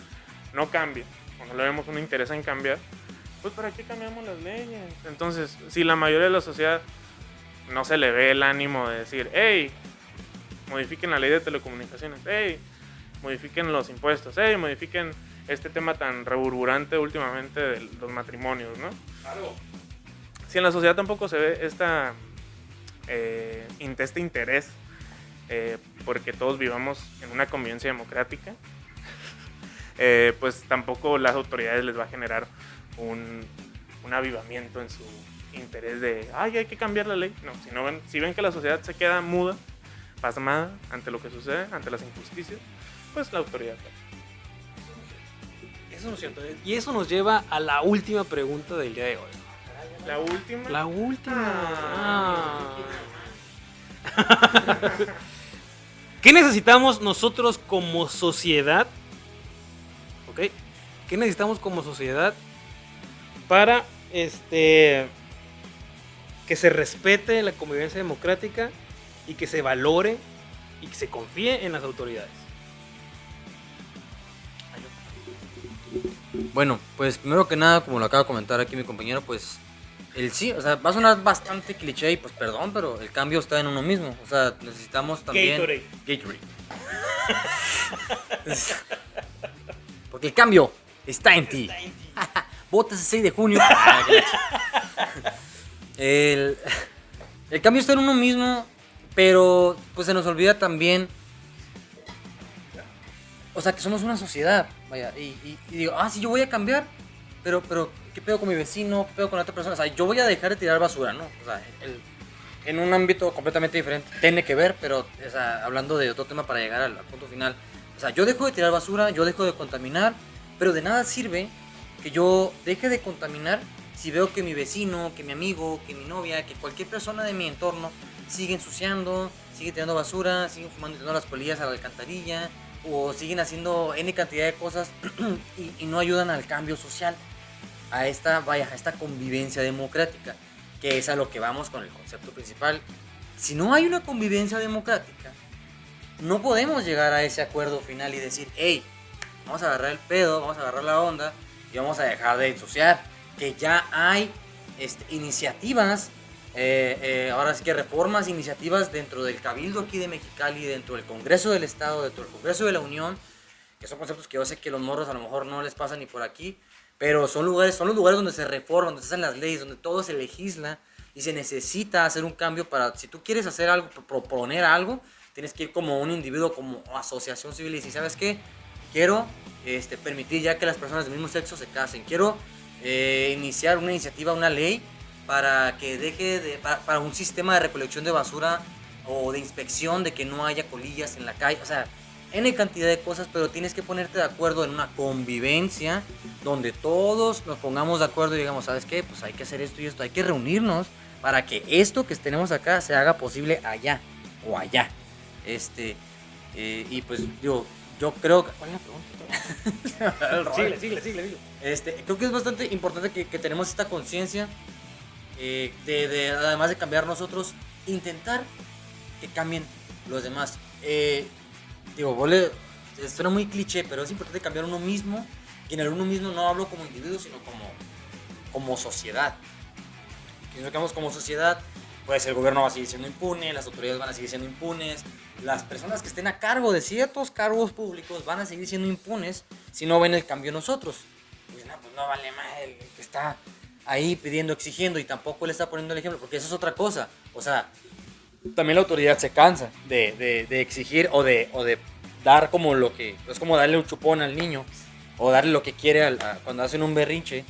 no cambia, o no le vemos un interés en cambiar, pues ¿para qué cambiamos las leyes? Entonces, si la mayoría de la sociedad no se le ve el ánimo de decir, hey, modifiquen la ley de telecomunicaciones, hey, modifiquen los impuestos, hey, modifiquen este tema tan reburburante últimamente de los matrimonios, ¿no? Claro. Si en la sociedad tampoco se ve este interés porque todos vivamos en una convivencia democrática, pues tampoco las autoridades les va a generar un avivamiento en su interés de, ay, hay que cambiar la ley. No, si ven que la sociedad se queda muda, pasmada ante lo que sucede, ante las injusticias, pues la autoridad. Eso no es cierto. Y eso nos lleva a la última pregunta del día de hoy. ¿La última? La última. ¿Qué necesitamos nosotros como sociedad? ¿Ok? ¿Qué necesitamos como sociedad para que se respete la convivencia democrática y que se valore y que se confíe en las autoridades? Bueno, pues primero que nada, como lo acaba de comentar aquí mi compañero, pues sí, o sea, va a sonar bastante cliché y pues perdón, pero el cambio está en uno mismo. O sea, necesitamos también Gatorade. Porque el cambio está en ti. Votas el 6 de junio. El cambio está en uno mismo, pero pues se nos olvida también o sea, que somos una sociedad, vaya, y digo, sí, yo voy a cambiar, pero, ¿qué pedo con mi vecino? ¿Qué pedo con la otra persona? O sea, yo voy a dejar de tirar basura, ¿no? O sea, en un ámbito completamente diferente, tiene que ver, pero, o sea, hablando de otro tema para llegar al punto final, o sea, yo dejo de tirar basura, yo dejo de contaminar, pero de nada sirve que yo deje de contaminar si veo que mi vecino, que mi amigo, que mi novia, que cualquier persona de mi entorno sigue ensuciando, sigue tirando basura, siguen fumando y tirando las polillas a la alcantarilla, o siguen haciendo N cantidad de cosas y no ayudan al cambio social, a esta convivencia democrática, que es a lo que vamos con el concepto principal. Si no hay una convivencia democrática, no podemos llegar a ese acuerdo final y decir, hey, vamos a agarrar el pedo, vamos a agarrar la onda y vamos a dejar de ensuciar. Que ya hay iniciativas, ahora sí que reformas, iniciativas dentro del Cabildo aquí de Mexicali, dentro del Congreso del Estado, dentro del Congreso de la Unión, que son conceptos que yo sé que los morros a lo mejor no les pasan ni por aquí, pero son los lugares donde se reforman, donde se hacen las leyes, donde todo se legisla y se necesita hacer un cambio para, si tú quieres hacer algo, proponer algo, tienes que ir como un individuo, como asociación civil y decir, ¿sabes qué? Quiero permitir ya que las personas del mismo sexo se casen, quiero iniciar una iniciativa, una ley para que para un sistema de recolección de basura o de inspección, de que no haya colillas en la calle, o sea, N cantidad de cosas, pero tienes que ponerte de acuerdo en una convivencia donde todos nos pongamos de acuerdo y digamos, ¿sabes qué? Pues hay que hacer esto y esto, hay que reunirnos para que esto que tenemos acá se haga posible allá o allá. Y pues digo, yo creo que... ¿Cuál es la pregunta? Sigue. Creo que es bastante importante que tenemos esta conciencia además de cambiar nosotros, intentar que cambien los demás. Suena muy cliché, pero es importante cambiar uno mismo. Y en el uno mismo no hablo como individuo, sino como sociedad. Si nos quedamos como sociedad, pues el gobierno va a seguir siendo impune, las autoridades van a seguir siendo impunes, las personas que estén a cargo de ciertos cargos públicos van a seguir siendo impunes si no ven el cambio nosotros. Pues no vale más el que está ahí pidiendo, exigiendo y tampoco le está poniendo el ejemplo, porque eso es otra cosa. O sea, también la autoridad se cansa de exigir o de dar como lo que... Es como darle un chupón al niño o darle lo que quiere cuando hacen un berrinche,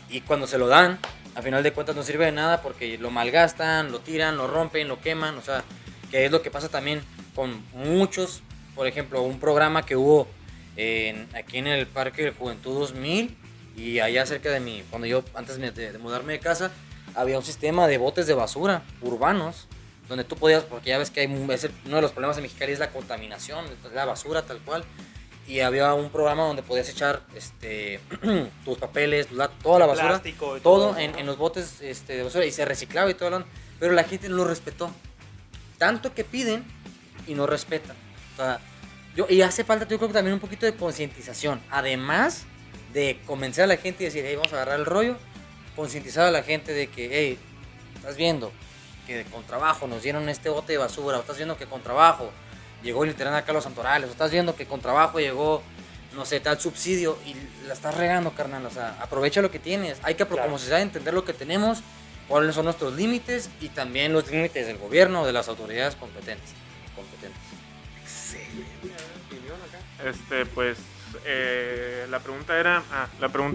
y cuando se lo dan, a final de cuentas no sirve de nada porque lo malgastan, lo tiran, lo rompen, lo queman. O sea, que es lo que pasa también con muchos. Por ejemplo, un programa que hubo aquí en el Parque de Juventud 2000 y allá cerca de mí, cuando yo antes de mudarme de casa, había un sistema de botes de basura urbanos donde tú podías, porque ya ves que uno de los problemas de Mexicali es la contaminación, la basura tal cual, y había un programa donde podías echar tus papeles, toda la basura, Plástico y todo en los botes de basura, y se reciclaba y todo, pero la gente no lo respetó, tanto que piden y no respetan. O sea, y hace falta, yo creo que también un poquito de concientización, además de convencer a la gente y decir, hey, vamos a agarrar el rollo, concientizar a la gente de que, hey, estás viendo que con trabajo nos dieron este bote de basura, o estás viendo que con trabajo llegó el Literal a Carlos Santorales, o estás viendo que con trabajo llegó, no sé, tal subsidio, y la estás regando, carnal. O sea, aprovecha lo que tienes. Hay que, como sociedad, entender lo que tenemos, cuáles son nuestros límites y también los límites del gobierno o de las autoridades competentes. Pues la pregunta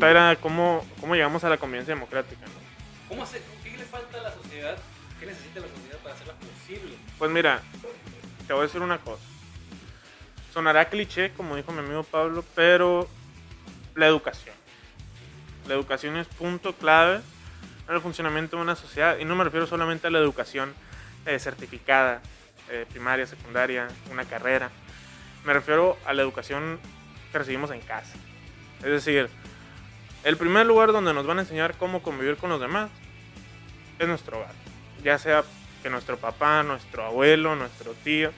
era cómo llegamos a la convivencia democrática, ¿no? ¿Qué le falta a la sociedad? ¿Qué necesita la sociedad para hacerla posible? Pues mira, te voy a decir una cosa. Sonará cliché, como dijo mi amigo Pablo, pero la educación. La educación es punto clave en el funcionamiento de una sociedad. Y no me refiero solamente a la educación certificada, primaria, secundaria, una carrera. Me refiero a la educación que recibimos en casa. Es decir, el primer lugar donde nos van a enseñar cómo convivir con los demás es nuestro hogar. Ya sea que nuestro papá, nuestro abuelo, nuestro tío,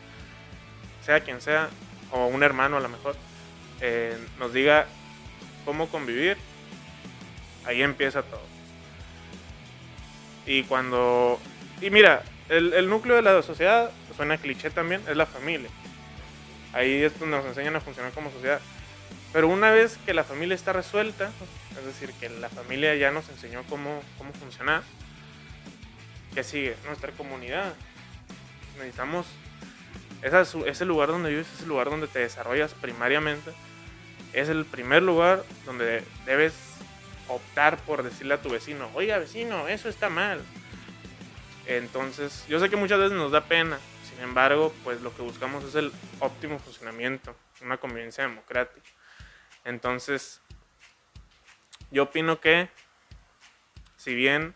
sea quien sea, o un hermano a lo mejor, nos diga cómo convivir, ahí empieza todo. Y mira, el núcleo de la sociedad, suena cliché también, es la familia. Ahí es donde nos enseñan a funcionar como sociedad. Pero una vez que la familia está resuelta, es decir, que la familia ya nos enseñó cómo funcionar, ¿qué sigue? Nuestra comunidad. Necesitamos ese lugar donde vives, ese lugar donde te desarrollas primariamente, es el primer lugar donde debes optar por decirle a tu vecino, oiga vecino, eso está mal. Entonces, yo sé que muchas veces nos da pena, sin embargo, pues lo que buscamos es el óptimo funcionamiento, una convivencia democrática. Entonces, yo opino que, si bien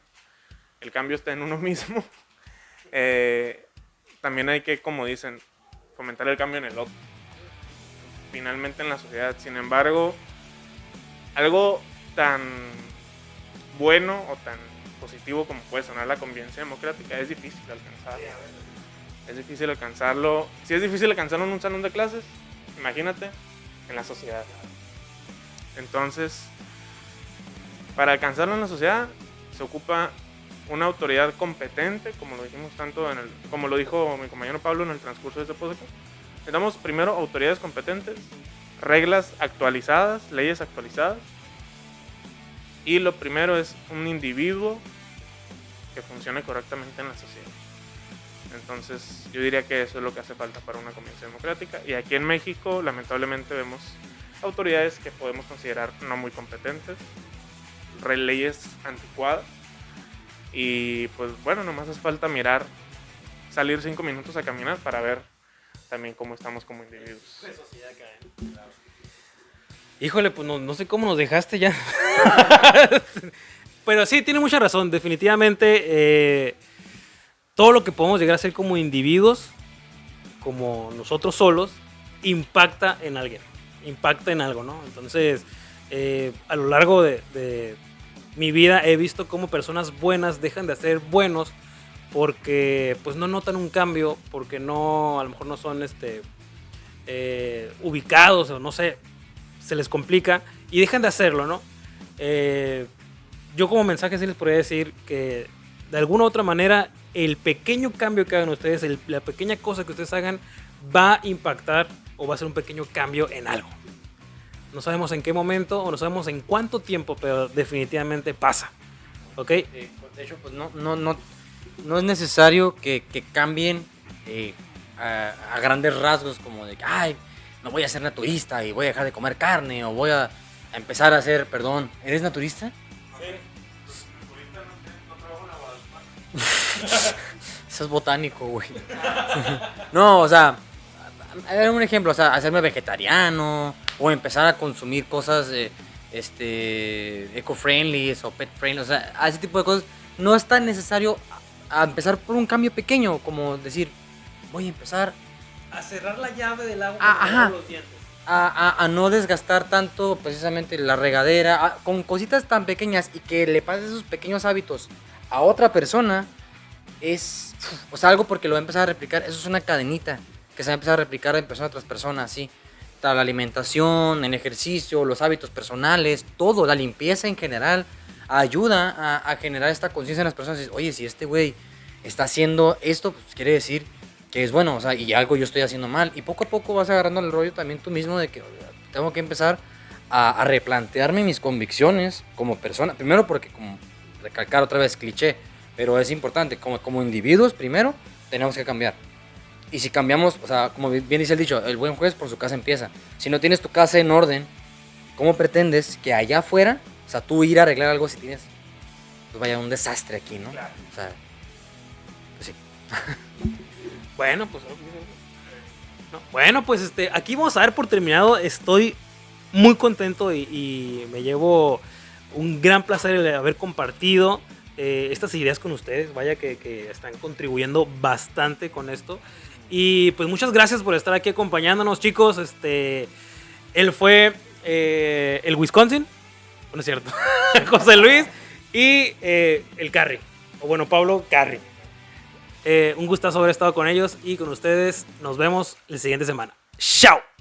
el cambio está en uno mismo, también hay que, como dicen, fomentar el cambio en el otro. Finalmente en la sociedad. Sin embargo, algo tan bueno o tan positivo como puede sonar la convivencia democrática es difícil alcanzarlo. Es difícil alcanzarlo. Si es difícil alcanzarlo en un salón de clases, imagínate en la sociedad. Entonces, para alcanzarlo en la sociedad se ocupa una autoridad competente, como lo dijimos como lo dijo mi compañero Pablo en el transcurso de este podcast. Necesitamos primero autoridades competentes, reglas actualizadas, leyes actualizadas. Y lo primero es un individuo que funcione correctamente en la sociedad. Entonces, yo diría que eso es lo que hace falta para una convivencia democrática. Y aquí en México, lamentablemente, vemos autoridades que podemos considerar no muy competentes, leyes anticuadas. Y pues bueno, nomás hace falta salir 5 minutos a caminar para ver también cómo estamos como individuos. Híjole, pues no sé cómo nos dejaste ya. Pero sí, tiene mucha razón. Definitivamente, todo lo que podemos llegar a ser como individuos, como nosotros solos, impacta en alguien. Impacta en algo, ¿no? Entonces, a lo largo de mi vida he visto cómo personas buenas dejan de ser buenos porque pues no notan un cambio, porque a lo mejor no son ubicados o no sé, se les complica y dejan de hacerlo, ¿no? Yo como mensaje sí les podría decir que de alguna u otra manera el pequeño cambio que hagan ustedes, la pequeña cosa que ustedes hagan va a impactar o va a ser un pequeño cambio en algo. No sabemos en qué momento o no sabemos en cuánto tiempo, pero definitivamente pasa. ¿Ok? De hecho, pues no es necesario que cambien a grandes rasgos como de que, ay, no voy a ser naturista y voy a dejar de comer carne o voy a empezar a hacer, perdón, ¿eres naturista? Sí, naturista no trabajo en la Guadalupana. Eso es botánico, güey. No, o sea, a ver, un ejemplo, o sea, hacerme vegetariano o empezar a consumir cosas eco-friendly o pet-friendly, o sea, a ese tipo de cosas. No es tan necesario a empezar por un cambio pequeño, como decir, voy a empezar a cerrar la llave del agua ajá, con los dientes. A no desgastar tanto precisamente la regadera, con cositas tan pequeñas y que le pases esos pequeños hábitos a otra persona, es, o sea, algo porque lo va a empezar a replicar. Eso es una cadenita que se va a empezar a replicar en persona tras persona, así. La alimentación, el ejercicio, los hábitos personales, todo, la limpieza en general, ayuda a generar esta conciencia en las personas. Oye, si este güey está haciendo esto, pues quiere decir que es bueno, o sea, y algo yo estoy haciendo mal. Y poco a poco vas agarrando el rollo también tú mismo de que tengo que empezar a replantearme mis convicciones como persona. Primero porque, como recalcar otra vez, cliché, pero es importante, como individuos primero tenemos que cambiar. Y si cambiamos, o sea, como bien dice el dicho, el buen juez por su casa empieza. Si no tienes tu casa en orden, ¿cómo pretendes que allá afuera, o sea, tú ir a arreglar algo si tienes, pues vaya un desastre aquí, ¿no? Claro. O sea, pues sí. Bueno, pues no. Bueno, pues aquí vamos a dar por terminado. Estoy muy contento y me llevo un gran placer de haber compartido estas ideas con ustedes. Vaya que están contribuyendo bastante con esto. Y pues muchas gracias por estar aquí acompañándonos, chicos. Él fue el Wisconsin, no es cierto, José Luis y el Carry, o bueno, Pablo Carry. Un gustazo haber estado con ellos y con ustedes. Nos vemos la siguiente semana. ¡Chao!